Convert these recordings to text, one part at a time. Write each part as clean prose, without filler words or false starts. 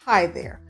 Hi there,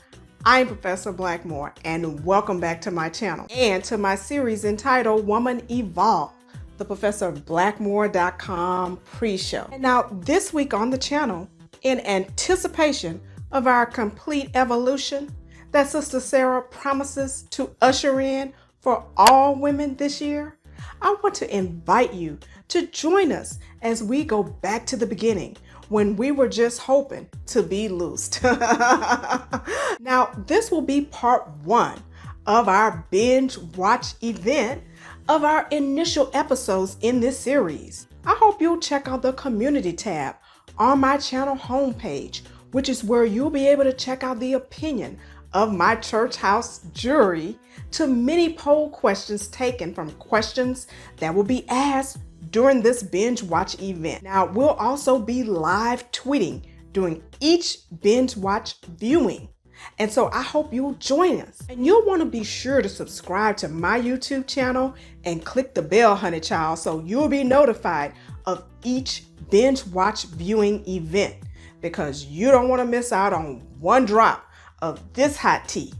I'm Professor Blackmore and welcome back to my channel and to my series entitled Woman Evolve, the ProfessorBlackmore.com pre-show. And now this week on the channel, in anticipation of our complete evolution that Sister Sarah promises to usher in for all women this year, I want to invite you to join us as we go back to the beginning when we were just hoping to be loosed. Now, this will be part one of our binge watch event of our initial episodes in this series. I hope you'll check out the community tab on my channel homepage, which is where you'll be able to check out the opinion of my church house jury to many poll questions taken from questions that will be asked during this binge watch event. Now, we'll also be live tweeting during each binge watch viewing. And so I hope you'll join us. And you'll want to be sure to subscribe to my YouTube channel and click the bell, honey child, so you'll be notified of each binge watch viewing event, because you don't want to miss out on one drop of this hot tea.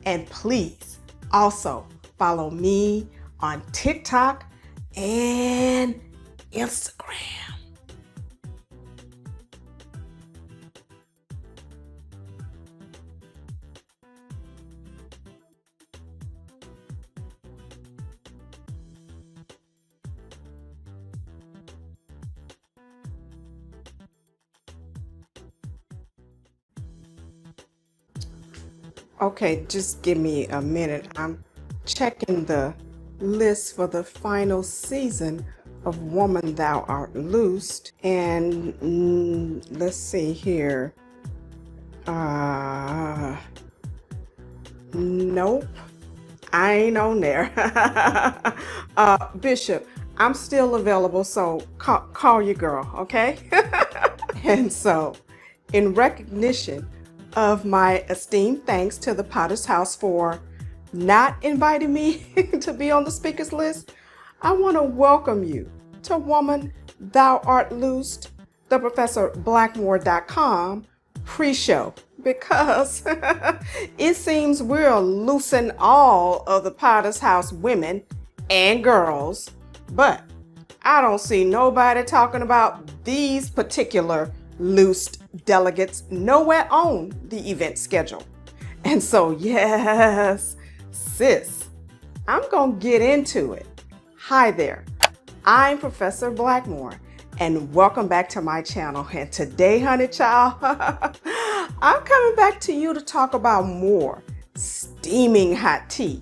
And please also follow me on TikTok and Instagram. Okay, just give me a minute. I'm checking the list for the final season of Woman Thou Art Loosed, and let's see here. Nope, I ain't on there. Bishop, I'm still available, so call your girl, okay? And so, in recognition of my esteemed thanks to the Potter's House for not inviting me to be on the speakers list, I want to welcome you to Woman Thou Art Loosed, the ProfessorBlackmore.com pre-show, because it seems we're loosing all of the Potter's House women and girls, but I don't see nobody talking about these particular loosed delegates nowhere on the event schedule. And so, yes, sis, I'm gonna get into it. Hi there, I'm Professor Blackmore, and welcome back to my channel. And today, honey child, I'm coming back to you to talk about more steaming hot tea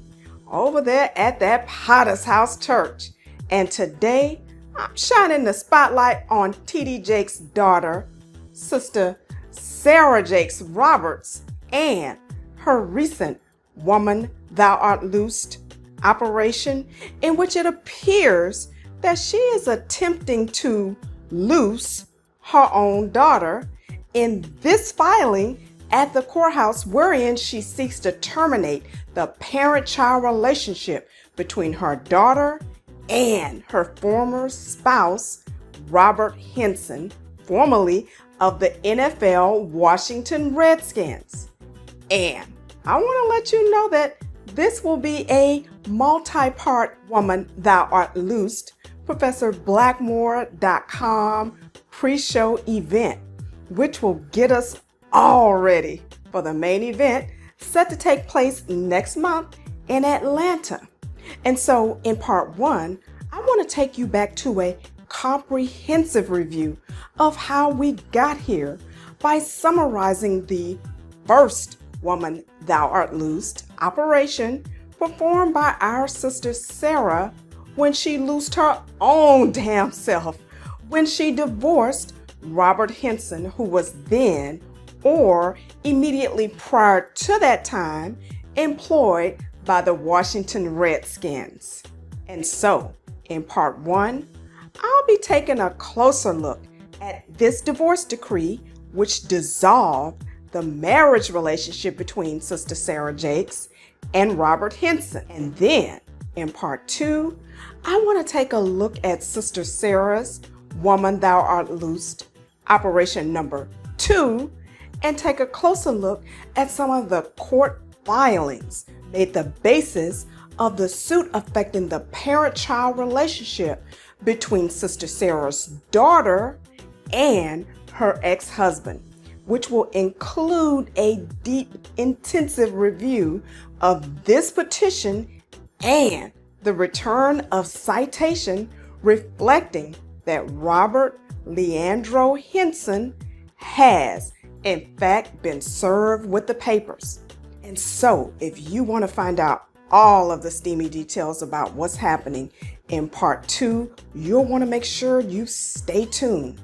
over there at that Potter's House Church. And today, I'm shining the spotlight on TD Jakes' daughter, Sister Sarah Jakes Roberts, and her recent Woman Thou Art Loosed operation, in which it appears that she is attempting to loose her own daughter in this filing at the courthouse, wherein she seeks to terminate the parent-child relationship between her daughter and her former spouse, Robert Henderson, formerly of the NFL Washington Redskins. And I want to let you know that this will be a multi-part Woman Thou Art Loosed ProfessorBlackmore.com pre-show event, which will get us all ready for the main event set to take place next month in Atlanta. And so in part one, I want to take you back to a comprehensive review of how we got here by summarizing the first Woman Thou Art Loosed operation performed by our sister Sarah when she loosed her own damn self when she divorced Robert Henderson, who was then, or immediately prior to that time, employed by the Washington Redskins. And so, in part one, I'll be taking a closer look at this divorce decree, which dissolved the marriage relationship between Sister Sarah Jakes and Robert Henderson. And then, in part two, I want to take a look at Sister Sarah's Woman Thou Art Loosed, Operation number 2, and take a closer look at some of the court filings made the basis of the suit affecting the parent-child relationship between Sister Sarah's daughter and her ex-husband, which will include a deep, intensive review of this petition and the return of citation reflecting that Robert Leandro Henderson has, in fact, been served with the papers. And so, if you want to find out all of the steamy details about what's happening in part 2, you'll want to make sure you stay tuned.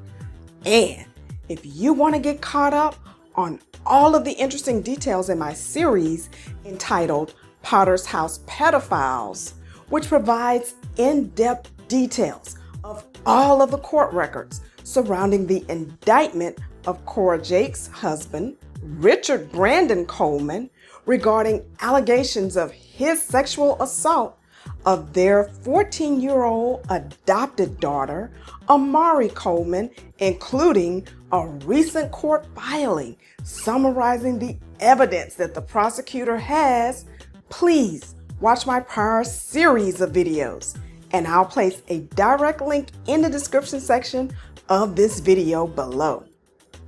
And if you want to get caught up on all of the interesting details in my series entitled Potter's House Pedophiles, which provides in-depth details of all of the court records surrounding the indictment of Cora Jake's husband, Richard Brandon Coleman, regarding allegations of his sexual assault of their 14-year-old adopted daughter, Amauri Coleman, including a recent court filing summarizing the evidence that the prosecutor has, please watch my prior series of videos, and I'll place a direct link in the description section of this video below.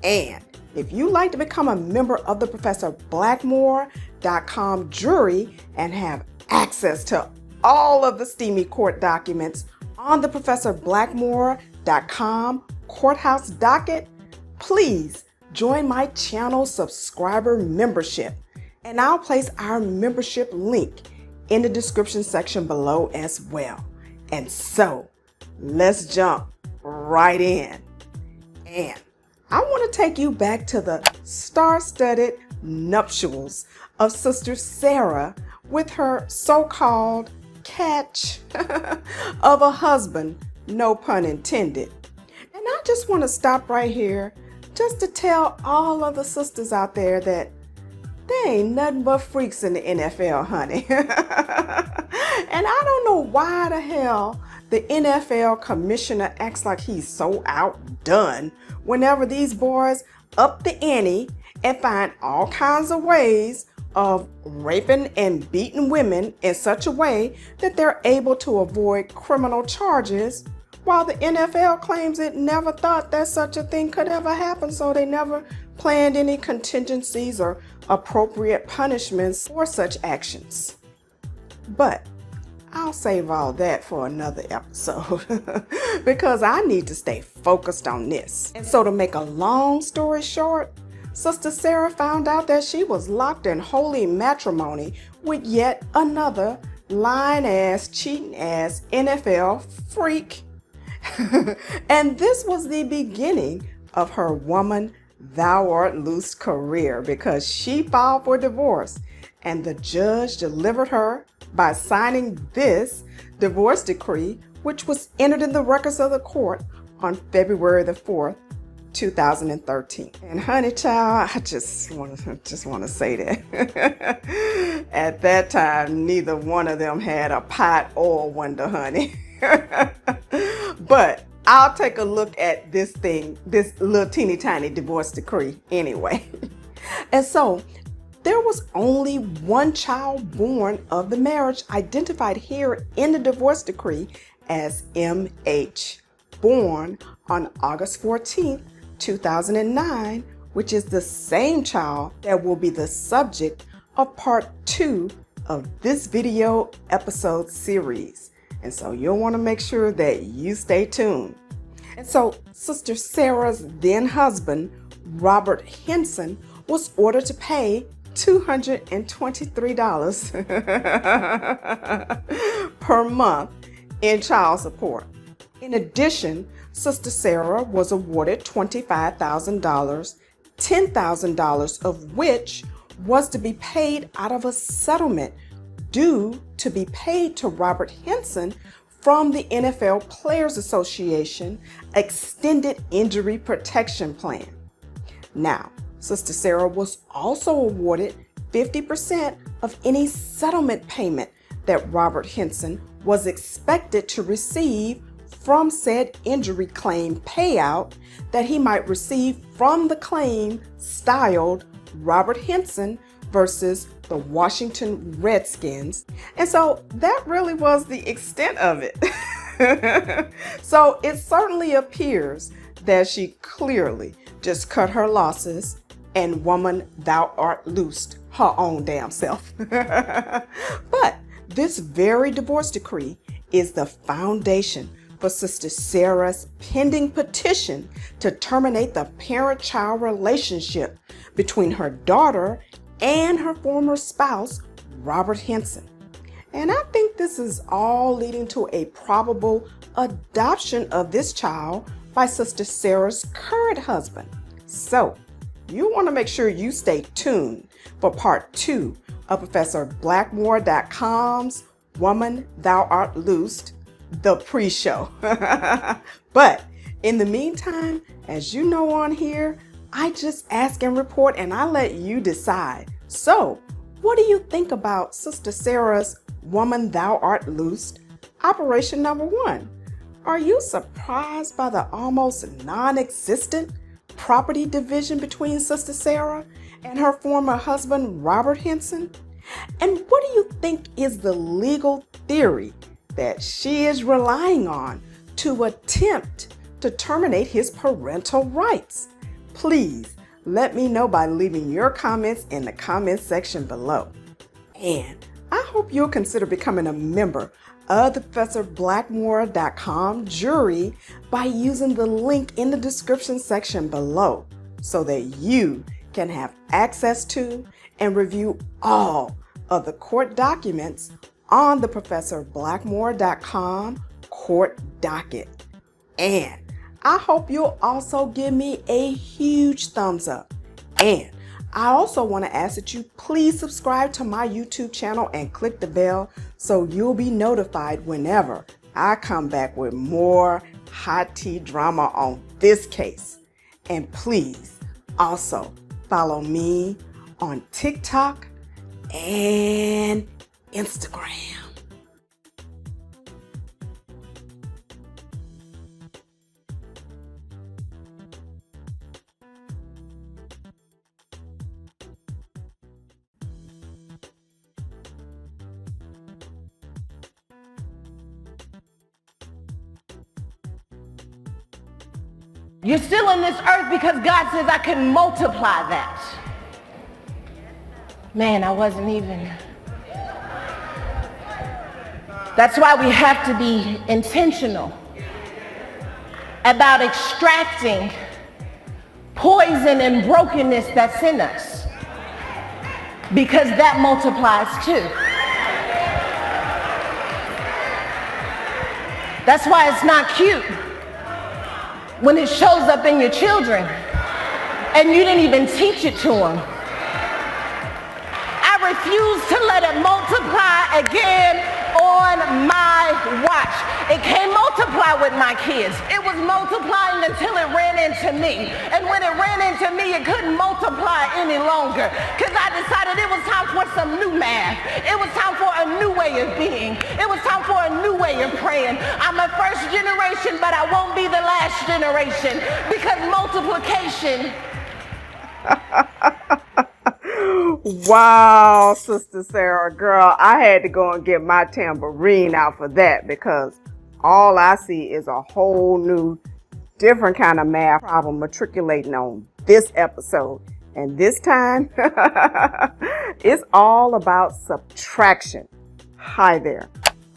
And if you'd like to become a member of the ProfessorBlackmore.com jury and have access to all of the steamy court documents on the ProfessorBlackmore.com courthouse docket, please join my channel subscriber membership, and I'll place our membership link in the description section below as well. And so, let's jump right in. And I want to take you back to the star-studded nuptials of Sister Sarah with her so-called catch of a husband, no pun intended. And I just want to stop right here just to tell all of the sisters out there that they ain't nothing but freaks in the NFL, honey. And I don't know why the hell the NFL commissioner acts like he's so outdone whenever these boys up the ante and find all kinds of ways of raping and beating women in such a way that they're able to avoid criminal charges, while the NFL claims it never thought that such a thing could ever happen, so they never planned any contingencies or appropriate punishments for such actions. But I'll save all that for another episode because I need to stay focused on this. And so, to make a long story short, Sister Sarah found out that she was locked in holy matrimony with yet another lying-ass, cheating-ass NFL freak. And this was the beginning of her woman thou art loose career, because she filed for divorce and the judge delivered her by signing this divorce decree, which was entered in the records of the court on February the 4th, 2013. And honey child, I just want to say that at that time, neither one of them had a pot or a window, honey. But I'll take a look at this little teeny tiny divorce decree anyway. And so there was only one child born of the marriage, identified here in the divorce decree as MH, born on August 14th, 2009, which is the same child that will be the subject of part 2 of this video episode series. And so you'll want to make sure that you stay tuned. And so Sister Sarah's then husband, Robert Henderson, was ordered to pay $223 per month in child support. In addition, Sister Sarah was awarded $25,000, $10,000 of which was to be paid out of a settlement due to be paid to Robert Henderson from the NFL Players Association Extended Injury Protection Plan. Now, Sister Sarah was also awarded 50% of any settlement payment that Robert Henderson was expected to receive from said injury claim payout that he might receive from the claim styled Robert Henderson versus the Washington Redskins. And so that really was the extent of it. So it certainly appears that she clearly just cut her losses and woman, thou art loosed her own damn self. But this very divorce decree is the foundation for Sister Sarah's pending petition to terminate the parent-child relationship between her daughter and her former spouse, Robert Henderson. And I think this is all leading to a probable adoption of this child by Sister Sarah's current husband. So you want to make sure you stay tuned for part 2 of Professor Blackmore.com's Woman, Thou Art Loosed, the pre-show. But in the meantime, as you know on here, I just ask and report and I let you decide. So what do you think about Sister Sarah's Woman, Thou Art Loosed, Operation number 1? Are you surprised by the almost non-existent property division between Sister Sarah and her former husband, Robert Henderson? And what do you think is the legal theory that she is relying on to attempt to terminate his parental rights? Please let me know by leaving your comments in the comment section below. And I hope you'll consider becoming a member of the ProfessorBlackmore.com jury by using the link in the description section below so that you can have access to and review all of the court documents on the ProfessorBlackmore.com court docket. And I hope you'll also give me a huge thumbs up. And I also want to ask that you please subscribe to my YouTube channel and click the bell so you'll be notified whenever I come back with more hot tea drama on this case. And please also follow me on TikTok and Instagram. You're still on this earth because God says I can multiply that. Man, I wasn't even. That's why we have to be intentional about extracting poison and brokenness that's in us, because that multiplies too. That's why it's not cute when it shows up in your children and you didn't even teach it to them. I refuse to let it multiply again on my watch. It can't multiply with my kids. It was multiplying until it ran into me. And when it ran into me, it couldn't multiply any longer because I decided it was time for some new math. It was time for a new way of being. It was time for a new way of praying. I'm a first generation, but I won't be the last generation because multiplication. Wow, Sister Sarah, girl, I had to go and get my tambourine out for that because all I see is a whole new, different kind of math problem matriculating on this episode. And this time, it's all about subtraction. Hi there,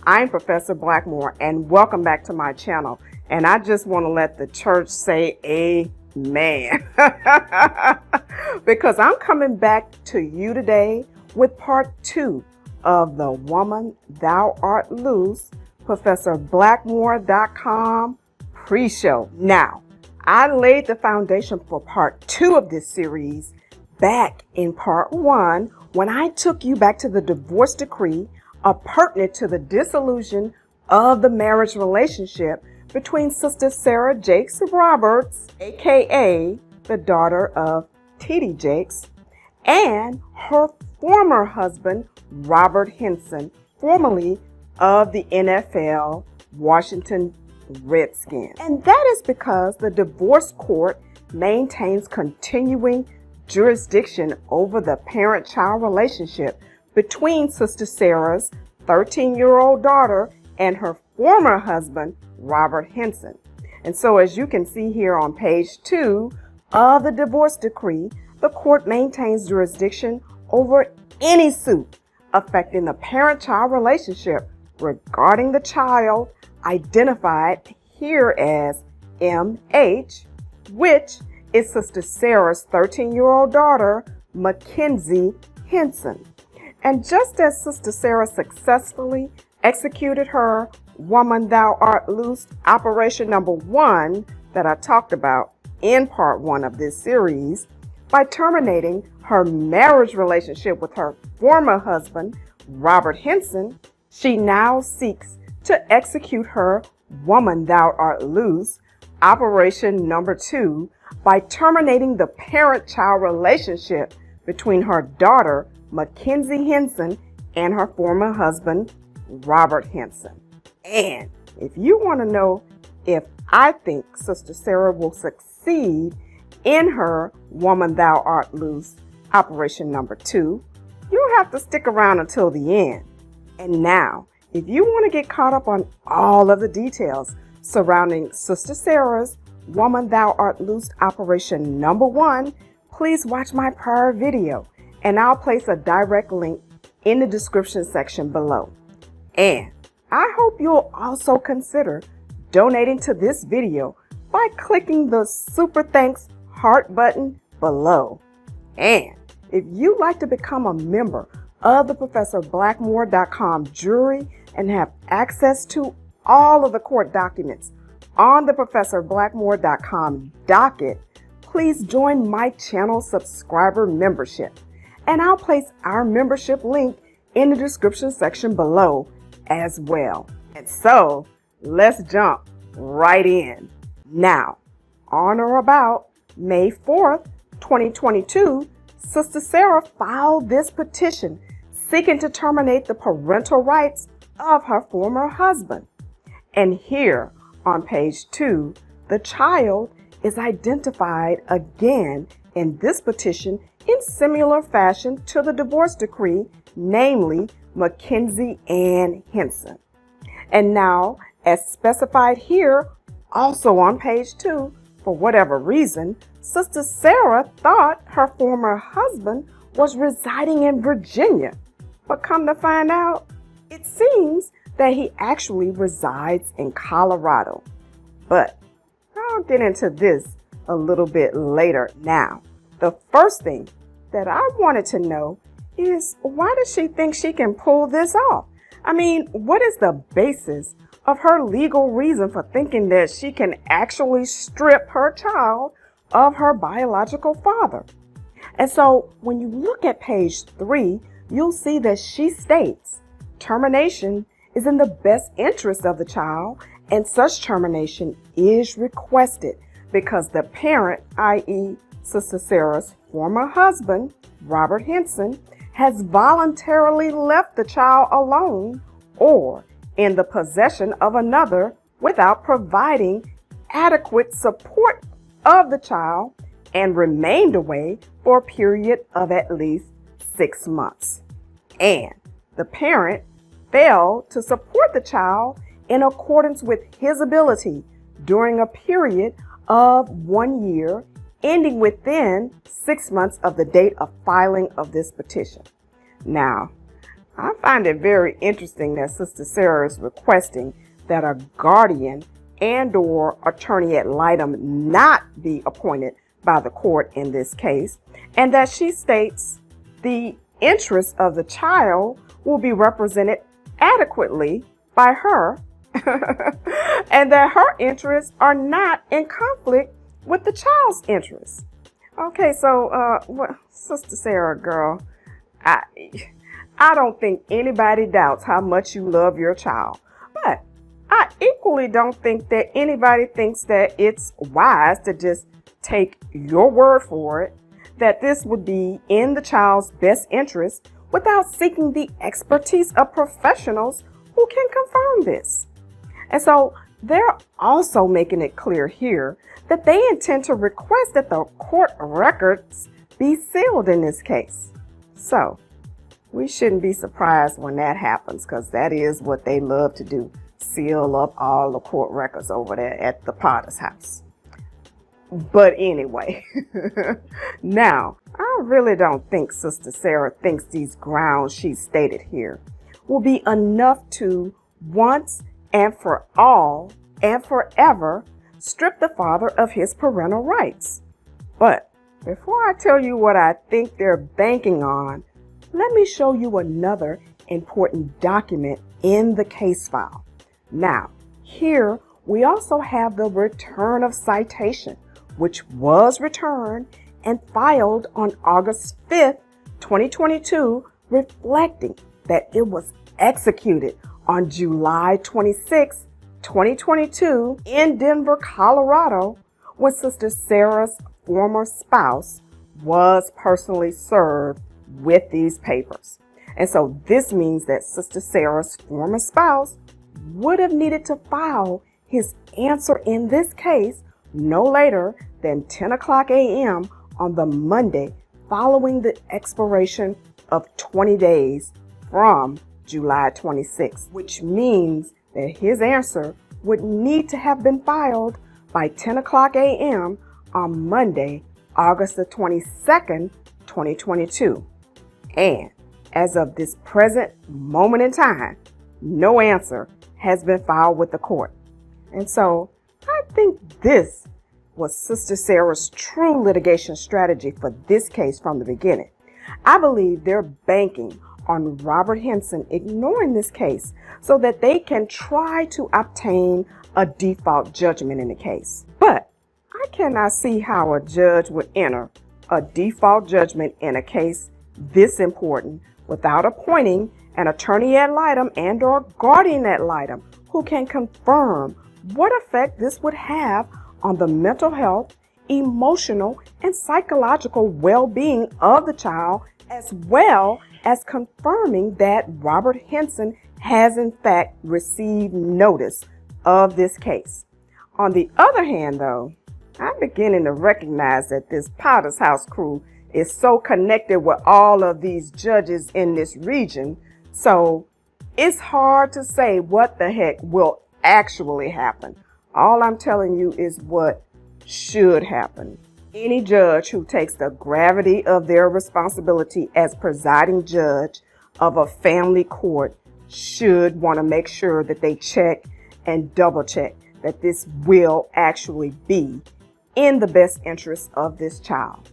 I'm Professor Blackmore and welcome back to my channel. And I just want to let the church say amen. Because I'm coming back to you today with part 2 of the Woman Thou Art Loose, ProfessorBlackmore.com pre-show. Now, I laid the foundation for part 2 of this series back in part 1 when I took you back to the divorce decree pertinent to the dissolution of the marriage relationship between Sister Sarah Jakes Roberts, aka the daughter of TDJakes, and her former husband, Robert Henderson, formerly of the NFL Washington Redskins. And that is because the divorce court maintains continuing jurisdiction over the parent-child relationship between Sister Sarah's 13-year-old daughter and her former husband, Robert Henderson. And so as you can see here on page 2 of the divorce decree, the court maintains jurisdiction over any suit affecting the parent-child relationship regarding the child identified here as MH, which is Sister Sarah's 13-year-old daughter, Mackenzie Henderson. And just as Sister Sarah successfully executed her Woman Thou Art Loose Operation number 1 that I talked about in part 1 of this series, by terminating her marriage relationship with her former husband, Robert Henderson, she now seeks to execute her Woman Thou Art Loose Operation number 2 by terminating the parent-child relationship between her daughter, Mackenzie Henderson, and her former husband, Robert Henderson. And if you want to know if I think Sister Sarah will succeed in her Woman Thou Art Loose Operation number 2, you'll have to stick around until the end. And now, if you want to get caught up on all of the details surrounding Sister Sarah's Woman Thou Art Loose Operation number 1, please watch my prior video, and I'll place a direct link in the description section below. And I hope you'll also consider donating to this video by clicking the Super Thanks heart button below. And if you'd like to become a member of the ProfessorBlackmore.com jury and have access to all of the court documents on the ProfessorBlackmore.com docket, please join my channel subscriber membership. And I'll place our membership link in the description section below as well. And so let's jump right in. Now, on or about May 4th, 2022, Sister Sarah filed this petition seeking to terminate the parental rights of her former husband. And here on page 2, the child is identified again in this petition in similar fashion to the divorce decree, namely Mackenzie Ann Henderson. And now, as specified here, also on page 2, for whatever reason, Sister Sarah thought her former husband was residing in Virginia. But come to find out, it seems that he actually resides in Colorado. But I'll get into this a little bit later. Now, the first thing that I wanted to know is, why does she think she can pull this off? I mean, what is the basis of her legal reason for thinking that she can actually strip her child of her biological father? And so when you look at page 3, you'll see that she states termination is in the best interest of the child, and such termination is requested because the parent, i.e. Sister Sarah's former husband, Robert Henderson, has voluntarily left the child alone or in the possession of another without providing adequate support of the child and remained away for a period of at least 6 months. And the parent failed to support the child in accordance with his ability during a period of 1 year, ending within 6 months of the date of filing of this petition. Now, I find it very interesting that Sister Sarah is requesting that a guardian and/or attorney ad litem not be appointed by the court in this case, and that she states the interests of the child will be represented adequately by her and that her interests are not in conflict with the child's interests. Okay, so Sister Sarah, girl, I don't think anybody doubts how much you love your child, but I equally don't think that anybody thinks that it's wise to just take your word for it that this would be in the child's best interest without seeking the expertise of professionals who can confirm this. And so They're also making it clear here that they intend to request that the court records be sealed in this case. So, we shouldn't be surprised when that happens, because that is what they love to do, seal up all the court records over there at the Potter's house. But anyway, now, I really don't think Sister Sarah thinks these grounds she stated here will be enough to once and for all and forever strip the father of his parental rights. But before I tell you what I think they're banking on, let me show you another important document in the case file. Now, here we also have the return of citation, which was returned and filed on August 5th, 2022, reflecting that it was executed on July 26, 2022 in Denver, Colorado, when Sister Sarah's former spouse was personally served with these papers. And so this means that Sister Sarah's former spouse would have needed to file his answer in this case no later than 10 o'clock a.m. on the Monday following the expiration of 20 days from July 26, which means that his answer would need to have been filed by 10 o'clock a.m. on Monday, August the 22nd, 2022. And as of this present moment in time, no answer has been filed with the court. And so I think this was Sister Sarah's true litigation strategy for this case from the beginning. I believe they're banking on Robert Henderson ignoring this case so that they can try to obtain a default judgment in the case. But I cannot see how a judge would enter a default judgment in a case this important without appointing an attorney ad litem and or guardian ad litem who can confirm what effect this would have on the mental health, emotional, and psychological well-being of the child, as well as confirming that Robert Henderson has in fact received notice of this case. On the other hand, though, I'm beginning to recognize that this Potter's House crew is so connected with all of these judges in this region, so it's hard to say what the heck will actually happen. All I'm telling you is what should happen. Any judge who takes the gravity of their responsibility as presiding judge of a family court should want to make sure that they check and double check that this will actually be in the best interest of this child.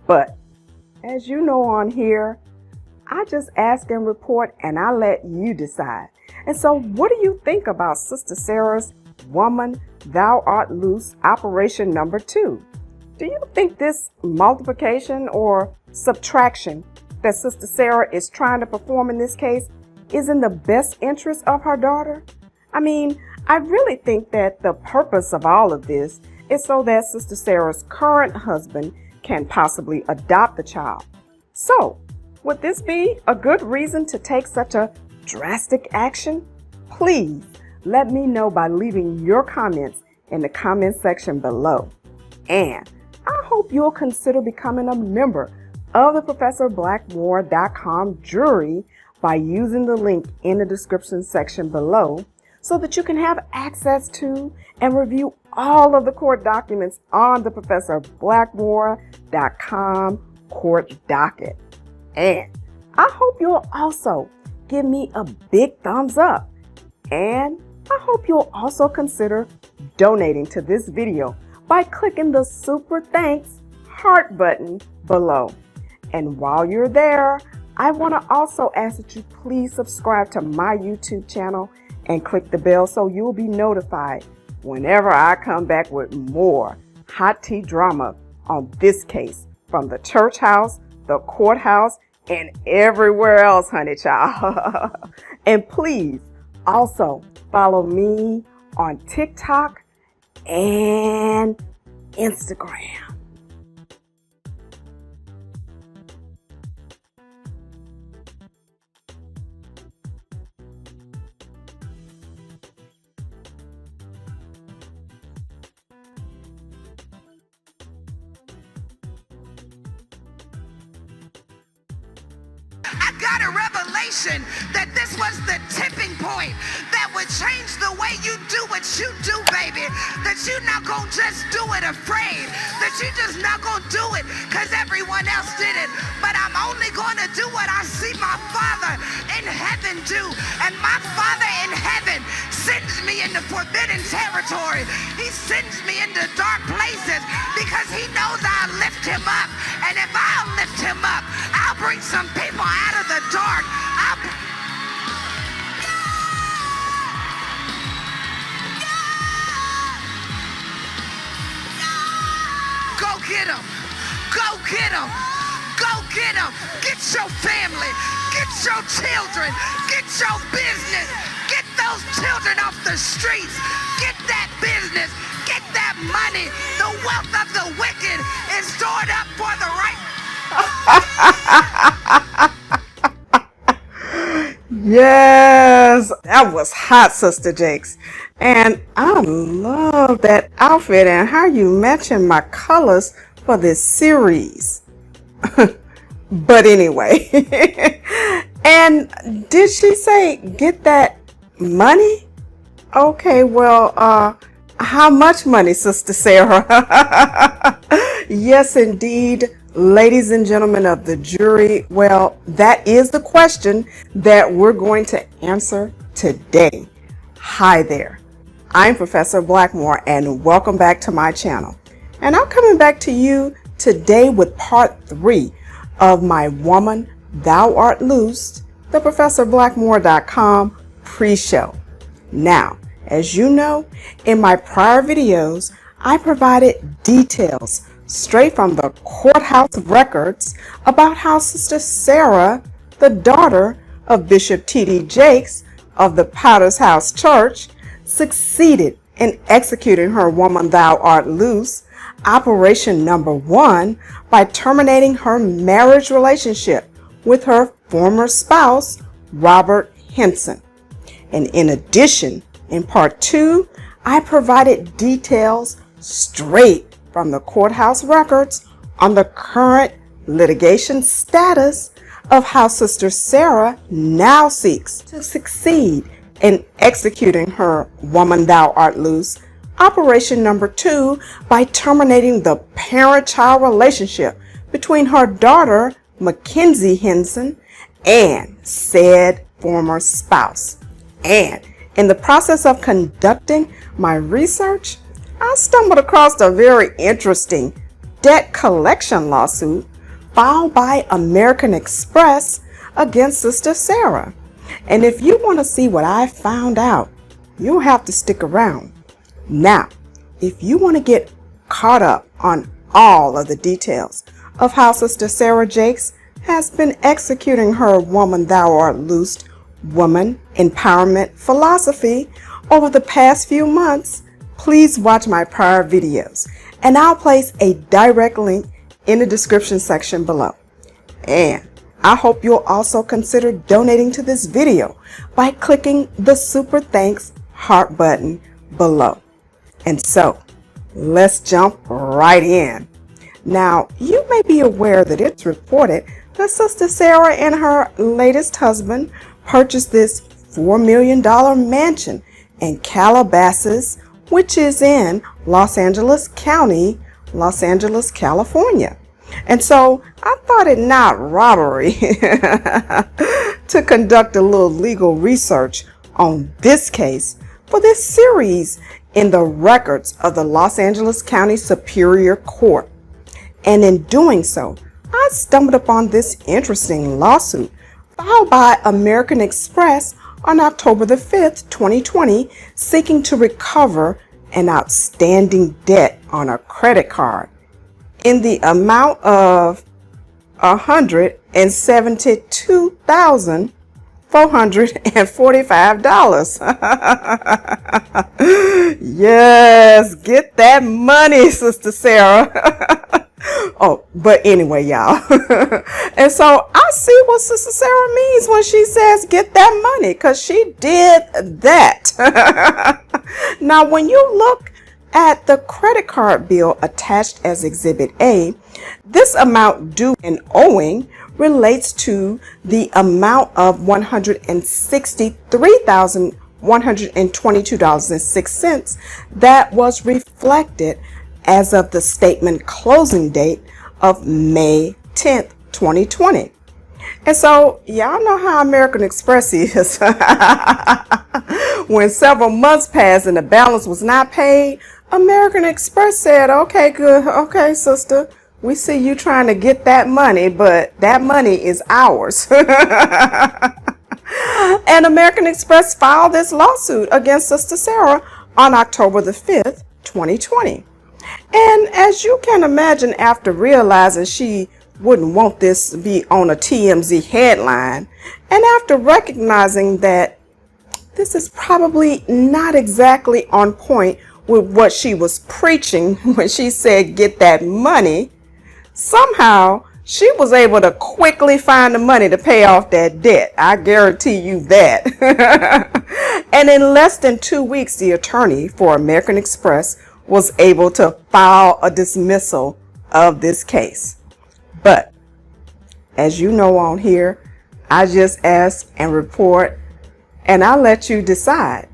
But as you know on here, I just ask and report and I let you decide. And so what do you think about Sister Sarah's Woman Thou Art Loose Operation number 2? Do you think this multiplication or subtraction that Sister Sarah is trying to perform in this case is in the best interest of her daughter? I mean, I really think that the purpose of all of this is so that Sister Sarah's current husband can possibly adopt the child. So, would this be a good reason to take such a drastic action? Please let me know by leaving your comments in the comment section below. And I hope you'll consider becoming a member of the ProfessorBlackmore.com jury by using the link in the description section below so that you can have access to and review all of the court documents on the ProfessorBlackmore.com court docket. And I hope you'll also give me a big thumbs up. And I hope you'll also consider donating to this video by clicking the super thanks heart button below. And while you're there, I want to also ask that you please subscribe to my YouTube channel and click the bell so you'll be notified whenever I come back with more hot tea drama on this case from the church house, the courthouse, and everywhere else, honey child. And please also follow me on TikTok and Instagram. got a revelation that this was the tipping point that would change the way you do what you do, baby. That you're not gonna just do it afraid. That you're just not gonna do it because everyone else did it. But I'm only gonna do what I see my Father in heaven do. And my Father in heaven sends me into forbidden territory. He sends me into dark places because he knows I'll lift him up. And if I'll lift him up, I'll bring some people out of the dark. Go get him. Go get him. Go get him. Get your family. Get your children. Get your business. Get those children off the streets. Get that business. Get that money. The wealth of the wicked is stored up for the right. Yes, that was hot, Sister Jakes. And I love that outfit and how you matching my colors for this series. But anyway, and did she say get that money? Okay, well, how much money, Sister Sarah? Yes, indeed, ladies and gentlemen of the jury. Well, that is the question that we're going to answer today. Hi there. I'm Professor Blackmore and welcome back to my channel. And I'm coming back to you today with part 3 of my Woman Thou Art Loosed, the ProfessorBlackmore.com pre-show. Now, as you know, in my prior videos, I provided details straight from the courthouse records about how Sister Sarah, the daughter of Bishop T.D. Jakes of the Potter's House Church, succeeded in executing her Woman Thou Art Loose operation number 1 by terminating her marriage relationship with her former spouse, Robert Henderson. And in addition, in part 2, I provided details straight from the courthouse records on the current litigation status of how Sister Sarah now seeks to succeed in executing her Woman Thou Art Loose operation number 2 by terminating the parent-child relationship between her daughter, Mackenzie Henderson, and said former spouse. And in the process of conducting my research, I stumbled across a very interesting debt collection lawsuit filed by American Express against Sister Sarah. And if you want to see what I found out, you'll have to stick around. Now, if you want to get caught up on all of the details of how Sister Sarah Jakes has been executing her Woman Thou Art Loosed woman empowerment philosophy over the past few months, please watch my prior videos, and I'll place a direct link in the description section below. And I hope you'll also consider donating to this video by clicking the super thanks heart button below. And so, let's jump right in. Now, you may be aware that it's reported that Sister Sarah and her latest husband purchased this $4 million mansion in Calabasas, which is in Los Angeles County, Los Angeles, California. And so I thought it not robbery to conduct a little legal research on this case for this series in the records of the Los Angeles County Superior Court. And in doing so, I stumbled upon this interesting lawsuit filed by American Express on October the 5th, 2020, seeking to recover an outstanding debt on a credit card in the amount of $172,445. Yes, get that money, Sister Sarah. Oh, but anyway, y'all. And so I see what Sister Sarah means when she says get that money, because she did that. Now, when you look at the credit card bill attached as Exhibit A, this amount due and owing relates to the amount of $163,122.06 that was reflected as of the statement closing date of May 10th, 2020. And so y'all know how American Express is. When several months passed and the balance was not paid, American Express said, okay, good. Okay, sister, we see you trying to get that money, but that money is ours. And American Express filed this lawsuit against Sister Sarah on October the 5th, 2020. And as you can imagine, after realizing she wouldn't want this to be on a TMZ headline, and after recognizing that this is probably not exactly on point with what she was preaching when she said get that money, somehow she was able to quickly find the money to pay off that debt. I guarantee you that. And in less than 2 weeks, the attorney for American Express was able to file a dismissal of this case. But as you know on here, I just ask and report, and I let you decide.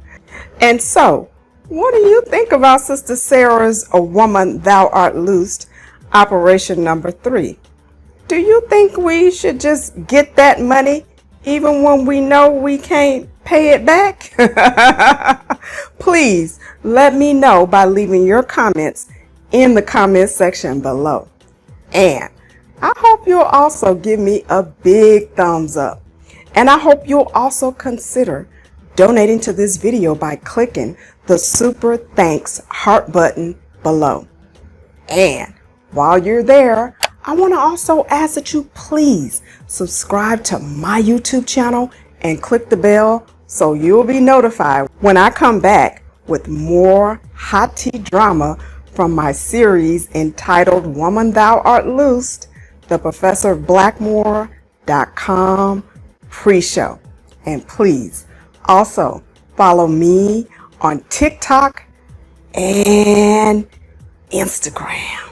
And so, what do you think about Sister Sarah's A Woman Thou Art Loosed, Operation number 3? Do you think we should just get that money even when we know we can't pay it back? Please let me know by leaving your comments in the comment section below. And I hope you'll also give me a big thumbs up. And I hope you'll also consider donating to this video by clicking the super thanks heart button below. And while you're there, I want to also ask that you please subscribe to my YouTube channel and click the bell so you'll be notified when I come back with more hot tea drama from my series entitled Woman Thou Art Loosed, the ProfessorBlackmore.com pre-show. And please also follow me on TikTok and Instagram.